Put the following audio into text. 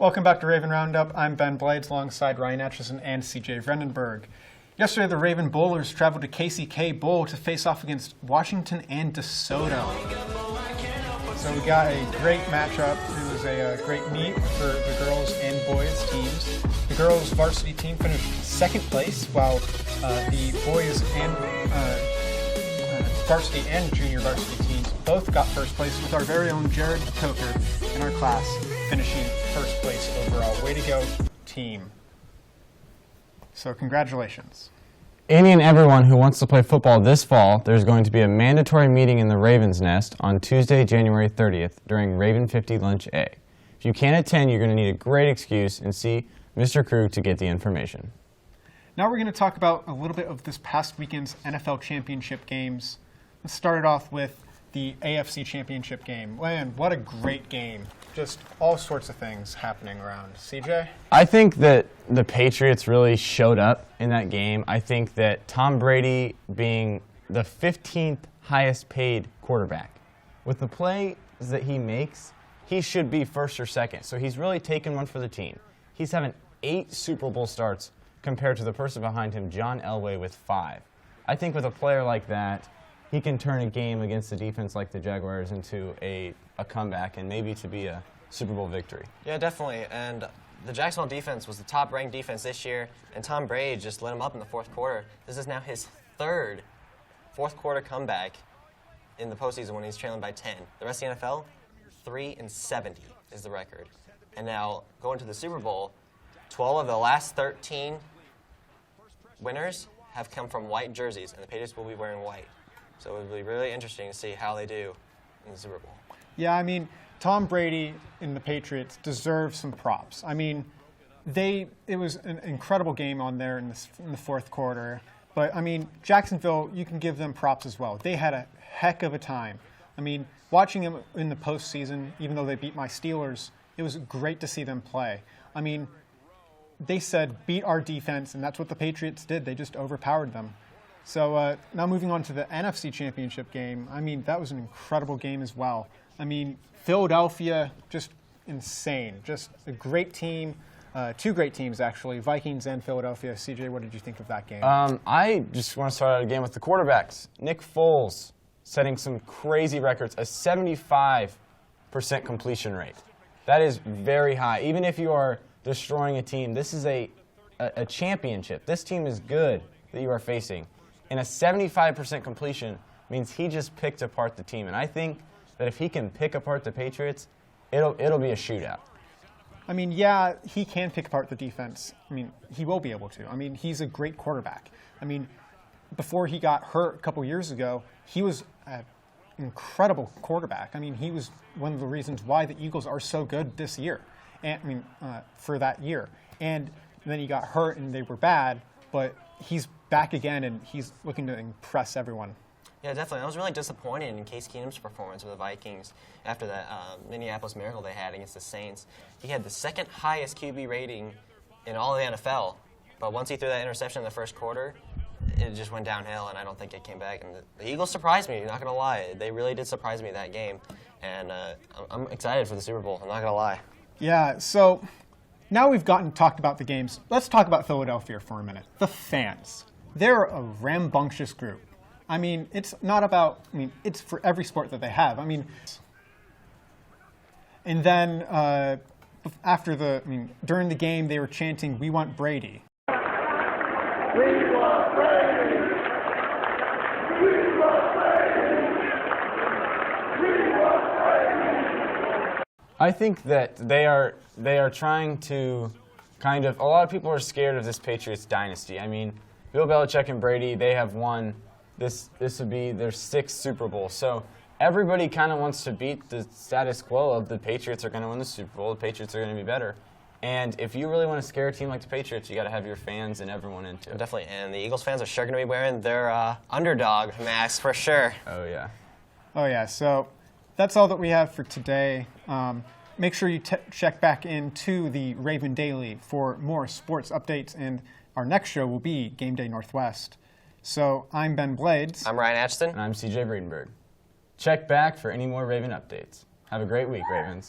Welcome back to Raven Roundup. I'm Ben Blades alongside Ryan Atchison and CJ Vredenberg. Yesterday, the Raven Bowlers traveled to KCK Bowl to face off against Washington and DeSoto. So we got a great matchup. It was a great meet for the girls and boys teams. The girls varsity team finished second place, while the boys and varsity and junior varsity teams both got first place, with our very own Jared Coker in our class finishing first place overall. Way to go, team. So congratulations. Any and everyone who wants to play football this fall, there's going to be a mandatory meeting in the Raven's Nest on Tuesday, January 30th during Raven 50 Lunch A. If you can't attend, you're going to need a great excuse and see Mr. Krug to get the information. Now we're going to talk about a little bit of this past weekend's NFL Championship games. Let's start it off with the AFC Championship game. Man, what a great game. Just all sorts of things happening around. CJ? I think that the Patriots really showed up in that game. I think that Tom Brady being the 15th highest paid quarterback, with the plays that he makes, he should be first or second. So he's really taken one for the team. He's having 8 Super Bowl starts compared to the person behind him, John Elway, with 5. I think with a player like that, he can turn a game against a defense like the Jaguars into a comeback and maybe to be a Super Bowl victory. Yeah, definitely. And the Jacksonville defense was the top-ranked defense this year, and Tom Brady just lit him up in the fourth quarter. This is now his third fourth-quarter comeback in the postseason when he's trailing by 10. The rest of the NFL, 3-70 is the record. And now, going to the Super Bowl, 12 of the last 13 winners have come from white jerseys, and the Patriots will be wearing white. So it will be really interesting to see how they do in the Super Bowl. Yeah, I mean, Tom Brady and the Patriots deserve some props. I mean, it was an incredible game on there in the fourth quarter. But, I mean, Jacksonville, you can give them props as well. They had a heck of a time. I mean, watching them in the postseason, even though they beat my Steelers, it was great to see them play. I mean, they said, beat our defense, and that's what the Patriots did. They just overpowered them. So now moving on to the NFC Championship game, I mean, that was an incredible game as well. I mean, Philadelphia, just insane. Just a great team, 2 great teams, actually, Vikings and Philadelphia. CJ, what did you think of that game? I just want to start out again with the quarterbacks. Nick Foles setting some crazy records, a 75% completion rate. That is very high. Even if you are destroying a team, this is a championship. This team is good that you are facing. And a 75% completion means he just picked apart the team. And I think that if he can pick apart the Patriots, it'll be a shootout. I mean, yeah, he can pick apart the defense. I mean, he will be able to. I mean, he's a great quarterback. I mean, before he got hurt a couple years ago, he was an incredible quarterback. I mean, he was one of the reasons why the Eagles are so good this year. And I mean, for that year. And then he got hurt and they were bad, but he's back again and he's looking to impress everyone. Yeah, definitely. I was really disappointed in Case Keenum's performance with the Vikings after that Minneapolis Miracle they had against the Saints. He had the second highest QB rating in all of the NFL, but once he threw that interception in the first quarter, it just went downhill, and I don't think it came back. And the Eagles surprised me, not going to lie. They really did surprise me that game, and I'm excited for the Super Bowl. I'm not going to lie. Yeah, so now we've talked about the games. Let's talk about Philadelphia for a minute. The fans. They're a rambunctious group. I mean, it's not about, I mean, it's for every sport that they have. I mean, and then during the game, they were chanting, "We want Brady." We want Brady! We want Brady! We want Brady! I think that they are trying to kind of, a lot of people are scared of this Patriots dynasty. I mean, Bill Belichick and Brady, they have won, this would be their 6th Super Bowl. So everybody kind of wants to beat the status quo of the Patriots are going to win the Super Bowl, the Patriots are going to be better. And if you really want to scare a team like the Patriots, you got to have your fans and everyone into it. Definitely, and the Eagles fans are sure going to be wearing their underdog masks for sure. Oh, yeah. Oh, yeah. So that's all that we have for today. Make sure you check back into the Raven Daily for more sports updates, and our next show will be Game Day Northwest. So I'm Ben Blades. I'm Ryan Atchison. And I'm CJ Vredenberg. Check back for any more Raven updates. Have a great week, Ravens.